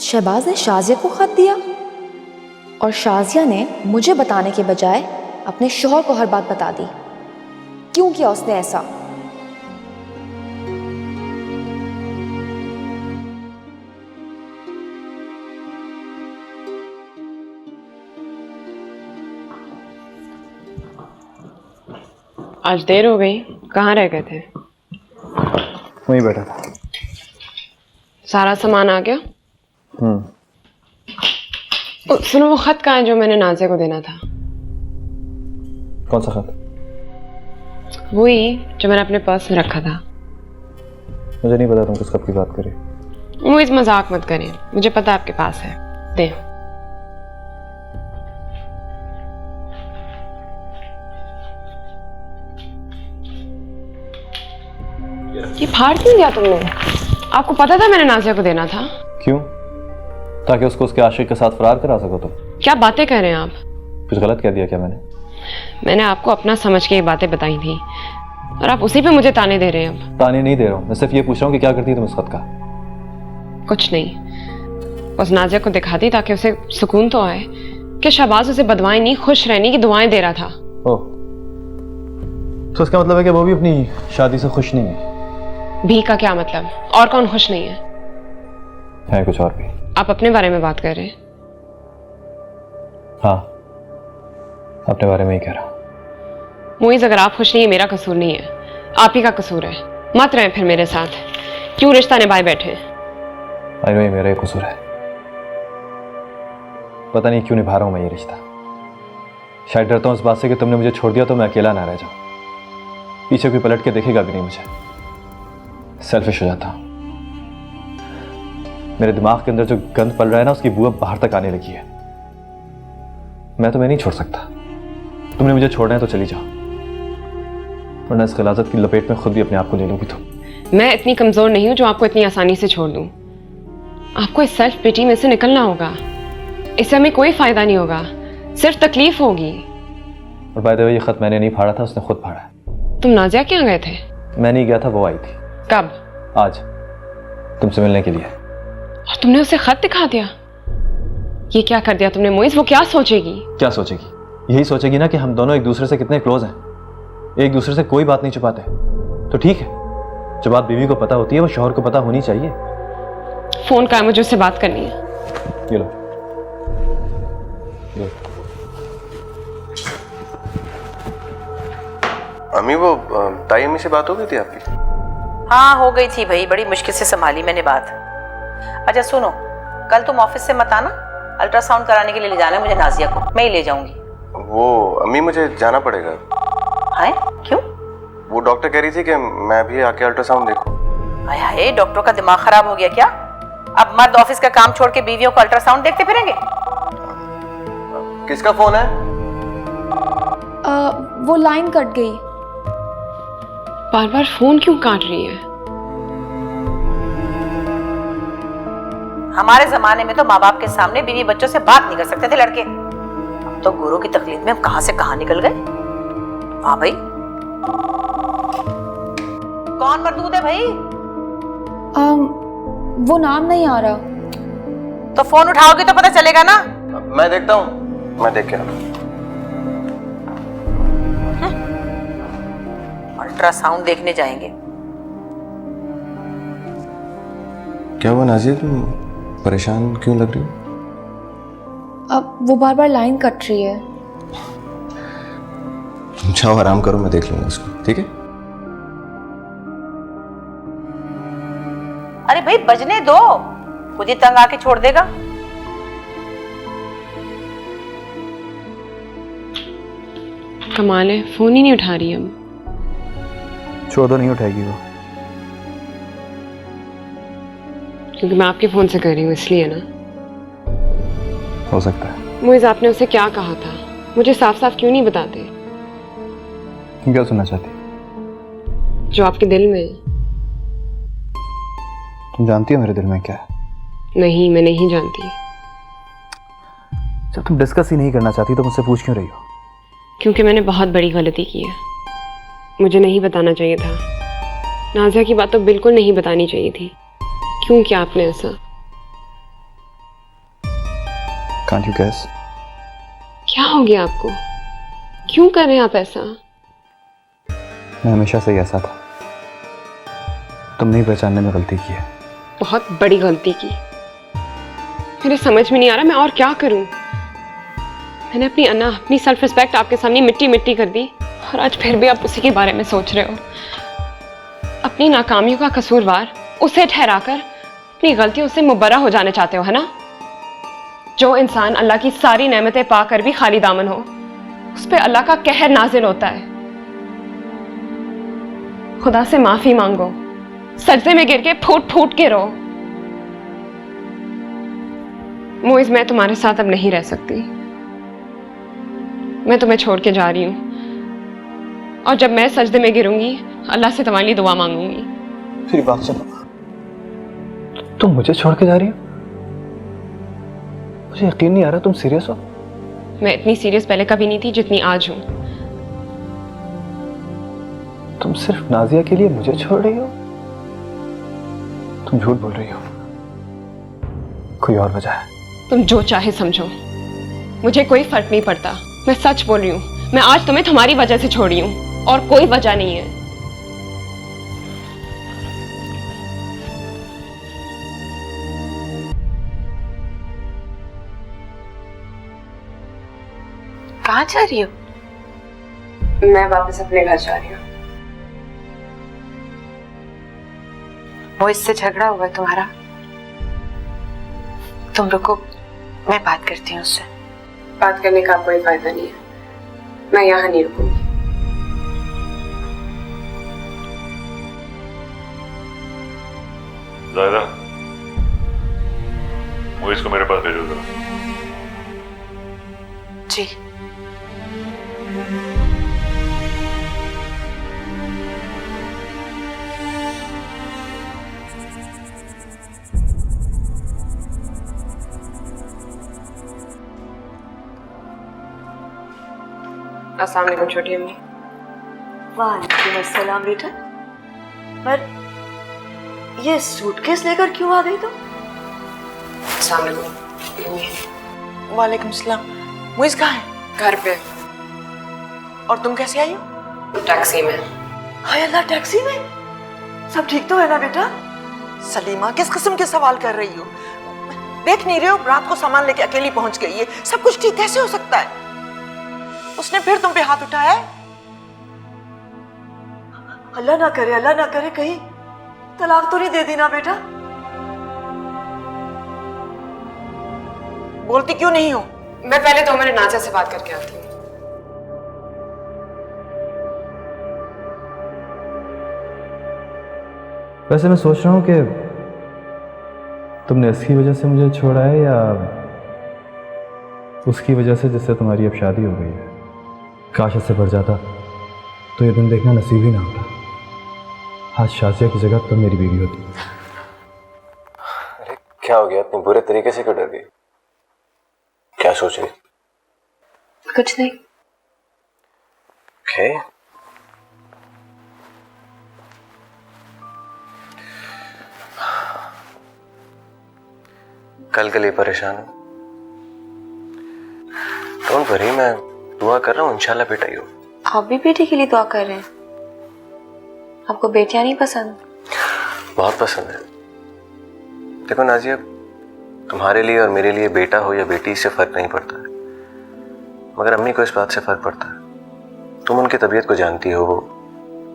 शहबाज ने शाजिया को खत दिया और शाजिया ने मुझे बताने के बजाय अपने शौहर को हर बात बता दी। क्यों किया उसने ऐसा? आज देर हो गई, कहाँ रह गए थे? वहीं बैठा था। सारा सामान आ गया? सुनो, वो खत कहाँ है जो मैंने नाजिया को देना था? कौन सा खत? वही जो मैंने अपने पर्स में रखा था। मुझे नहीं पता तुम किस खत की बात करें। वो इस मजाक मत करें, मुझे पता है आपके पास है। दे। ये फाड़ क्यों दिया तुमने? आपको पता था मैंने नाजिया को देना था। क्यों? ताकि उसको उसके आशिक के साथ फरार करा सको तुम। क्या बातें कह रहे हैं आप? कुछ गलत कह दिया क्या मैंने? मैंने आपको अपना समझ के ये बातें बताई थी और आप उसी पे मुझे ताने दे रहे हैं। अब ताने नहीं दे रहा हूँ, मैं सिर्फ ये पूछ रहा हूँ कि क्या करती है तुम इस खत का? कुछ नहीं, बस नाजिया को दिखाती ताकि उसे सुकून तो आए कि शहबाज उसे बदवाएं नहीं, खुश रहने की दुआएं दे रहा था। ओह, तो इसका मतलब है कि वो भी अपनी शादी से खुश नहीं है? भी का क्या मतलब? और कौन खुश नहीं है? है कुछ और भी। आप अपने बारे में बात कर रहे हैं? हाँ, अपने बारे में ही कह रहा हूँ। मुइज़, अगर आप खुश नहीं है मेरा कसूर नहीं है, आप ही का कसूर है। मत रहे फिर मेरे साथ, क्यों रिश्ता निभाए बैठे? आई नो ये मेरा ही कसूर है। पता नहीं क्यों निभा रहा हूं मैं ये रिश्ता। शायद डरता हूं इस बात से कि तुमने मुझे छोड़ दिया तो मैं अकेला ना रह जाऊं, पीछे कोई पलट के देखेगा भी नहीं मुझे। सेल्फिश हो जाता हूं। मेरे दिमाग के अंदर जो गंद पल रहा है ना, उसकी बुआ बाहर तक आने लगी है। मैं तुम्हें नहीं छोड़ सकता। तुमने मुझे छोड़ना है तो चली जाओ, वरना इस गिलाज़त की लपेट में खुद भी अपने आप को ले लोगी तुम। मैं इतनी कमजोर नहीं हूं जो आपको इतनी आसानी से छोड़ दूं। आपको इस सेल्फ पिटी में से निकलना होगा। इससे हमें कोई फायदा नहीं होगा, सिर्फ तकलीफ होगी। और बाय द वे, ये खत मैंने नहीं फाड़ा था, उसने खुद फाड़ा है। तुम नाजिया क्या गए थे? मैं नहीं गया था, वो आई थी। कब? आज, तुमसे मिलने के लिए। और तुमने उसे खत दिखा दिया? ये क्या कर दिया तुमने मुइज़? वो क्या सोचेगी? क्या सोचेगी? यही सोचेगी ना कि हम दोनों एक दूसरे से कितने क्लोज हैं, एक दूसरे से कोई बात नहीं छुपाते। तो ठीक है, जो बात बीवी को पता होती है वो शौहर को पता होनी चाहिए। फोन का है, मुझे उससे बात करनी है। ये लो। अम्मी, वो ताई अम्मी से बात हो गई थी आपकी? हाँ, हो गई थी भाई, बड़ी मुश्किल से संभाली मैंने बात। अच्छा सुनो, कल तुम ऑफिस से मत आना, अल्ट्रासाउंड कराने के लिए ले जाना मुझे नाजिया को, मैं ही ले जाऊंगी। वो अम्मी, मुझे जाना पड़ेगा। है? क्यों? वो डॉक्टर कह रही थी कि मैं भी आके अल्ट्रासाउंड देखूं। हाय हाय, डॉक्टर का दिमाग खराब हो गया क्या? अब मर्द ऑफिस का काम छोड़ के बीवियों को अल्ट्रासाउंड देखते फिरेंगे? किसका फोन है? वो लाइन कट गई। बार बार फोन क्यों काट रही है? हमारे जमाने में तो माँ बाप के सामने बीवी बच्चों से बात नहीं कर सकते थे लड़के। अब तो गुरु की तकलीफ में हम कहां से कहां निकल गए। हाँ भाई, कौन मरदूद है भाई? वो नाम नहीं आ रहा। तो फोन उठाओगी तो पता चलेगा ना। मैं देखता हूँ, मैं देख के आता हूं। अल्ट्रासाउंड देखने जाएंगे। क्या हुआ नाजिया, तुम परेशान क्यों लग रही हो? अब वो बार बार लाइन कट रही है। तुम जाओ, आराम करो, मैं देख लूंगा इसको, ठीक है? अरे भाई बजने दो, खुद ही तंग आके छोड़ देगा। कमाल है, फोन ही नहीं उठा रही हम। छोड़ दो, नहीं उठाएगी वो। क्योंकि मैं आपके फोन से कर रही हूँ इसलिए ना। हो सकता है। मुइज़, आपने उसे क्या कहा था? मुझे साफ साफ क्यों नहीं बताते? तुम क्या सुनना चाहती? जो आपके दिल में है। तुम जानती हो मेरे दिल में क्या है? नहीं, मैं नहीं जानती। जब तुम डिस्कस ही नहीं करना चाहती तो मुझसे पूछ क्यों रही हो? क्योंकि मैंने बहुत बड़ी गलती की है। मुझे नहीं बताना चाहिए था। नाजिया की बात तो बिल्कुल नहीं बतानी चाहिए थी। क्यों किया आपने ऐसा? Can't you guess? क्या हो गया आपको? क्यों कर रहे हैं आप ऐसा? मैं हमेशा से ही ऐसा था। तुमने ही पहचानने में गलती की है। बहुत बड़ी गलती की। मेरे समझ में नहीं आ रहा मैं और क्या करूं। मैंने अपनी अन्ना, अपनी सेल्फ रिस्पेक्ट आपके सामने मिट्टी मिट्टी कर दी और आज फिर भी आप उसी के बारे में सोच रहे हो। अपनी नाकामियों का कसूरवार उसे ठहराकर अपनी गलतियों से मुबर्रा हो जाना चाहते हो, है ना? जो इंसान अल्लाह की सारी नेमतें पाकर भी खाली दामन हो, उस पे अल्लाह का कहर नाजिल होता है। खुदा से माफी मांगो, सजदे में गिर के फूट फूट के रो। मोइज, मैं तुम्हारे साथ अब नहीं रह सकती। मैं तुम्हें छोड़ के जा रही हूं और जब मैं सजदे में गिरूंगी अल्लाह से तुम्हारे लिए दुआ मांगूंगी। फिर बात सुनो, तुम मुझे छोड़ के जा रही हो? मुझे यकीन नहीं आ रहा, तुम सीरियस हो? मैं इतनी सीरियस पहले कभी नहीं थी जितनी आज हूं। तुम सिर्फ नाजिया के लिए मुझे छोड़ रही हो? तुम झूठ बोल रही हो, कोई और वजह है? तुम जो चाहे समझो, मुझे कोई फर्क नहीं पड़ता। मैं सच बोल रही हूं। मैं आज तुम्हें तुम्हारी वजह से छोड़ी हूं और कोई वजह नहीं है। कहाँ जा रही हो? मैं वापस अपने घर जा रही हूँ। वो इससे झगड़ा हुआ है तुम्हारा? तुम रुको, मैं बात करती हूँ उससे। बात करने का कोई फायदा नहीं है, मैं यहाँ नहीं रुकूंगी। ज़ाहिदा, मोइज को मेरे पास भेजो जरा। जी। अस्सलाम वालेकुम छोटी अम्मी। वालेकुम अस्सलाम बेटा। पर ये सूटकेस लेकर क्यों आ गई तुम? अस्सलाम वालेकुम अम्मी। वालेकुम सलाम। मुइज़ कहाँ है? घर पे और तुम कैसे आई हो? टैक्सी में। हाय अल्लाह, टैक्सी में? सब ठीक तो है ना बेटा? सलीमा, किस किस्म के सवाल कर रही हो? देख नहीं रहे हो, रात को सामान लेके अकेली पहुंच गई है। सब कुछ ठीक कैसे हो सकता है? उसने फिर तुम पे हाथ उठाया है? अल्लाह ना करे कहीं तलाक तो नहीं दे दी ना बेटा? बोलती क्यों नहीं हो? मैं पहले 2 मिनट नाजिया से बात करके आती हूँ। वैसे मैं सोच रहा हूँ कि तुमने इसकी वजह से मुझे छोड़ा है या उसकी वजह से जिससे तुम्हारी अब शादी हो गई है। काश इससे बढ़ जाता तो ये दिन देखना नसीब ही ना होता। आज शाजिया की जगह तुम मेरी बीवी होती। अरे क्या हो गया, इतने बुरे तरीके से क्यों डर गई? क्या सोच रही? कुछ नहीं। ओके। कल के लिए परेशान हूं? डोंट वरी, मैं दुआ कर रहा हूँ, इंशाल्लाह बेटा ही हो। आप भी बेटी के लिए दुआ कर रहे हैं? आपको बेटियां नहीं पसंद? बहुत पसंद है। देखो नाजिया, तुम्हारे लिए और मेरे लिए बेटा हो या बेटी से फर्क नहीं पड़ता है, मगर अम्मी को इस बात से फर्क पड़ता है। तुम उनकी तबीयत को जानती हो, वो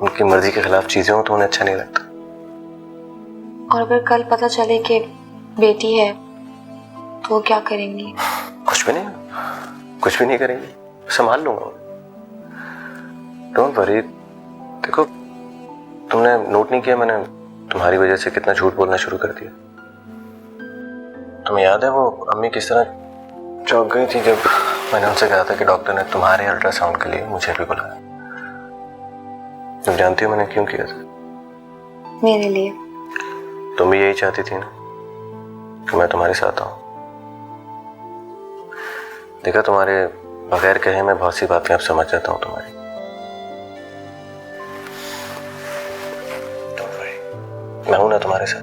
उनकी मर्जी के खिलाफ चीजें हो तो उन्हें अच्छा नहीं लगता। और अगर कल पता चले कि बेटी है तो वो क्या करेंगी? कुछ भी नहीं करेंगे, संभाल लूंगा। Don't worry. देखो, तुमने नोट नहीं किया, मैंने तुम्हारी वजह से कितना झूठ बोलना शुरू कर दिया। तुम्हें याद है वो अम्मी किस तरह चौंक गई थी जब मैंने उनसे कहा था कि डॉक्टर ने तुम्हारे अल्ट्रासाउंड के लिए मुझे भी बुलाया? तुम जानती हो मैंने क्यों किया था? मेरे लिए। तुम भी यही चाहती थी ना कि मैं तुम्हारे साथ आऊं। देखा, तुम्हारे बगैर कहे मैं बहुत सी बातें अब समझ जाता हूं तुम्हारी। मैं हूं ना तुम्हारे साथ।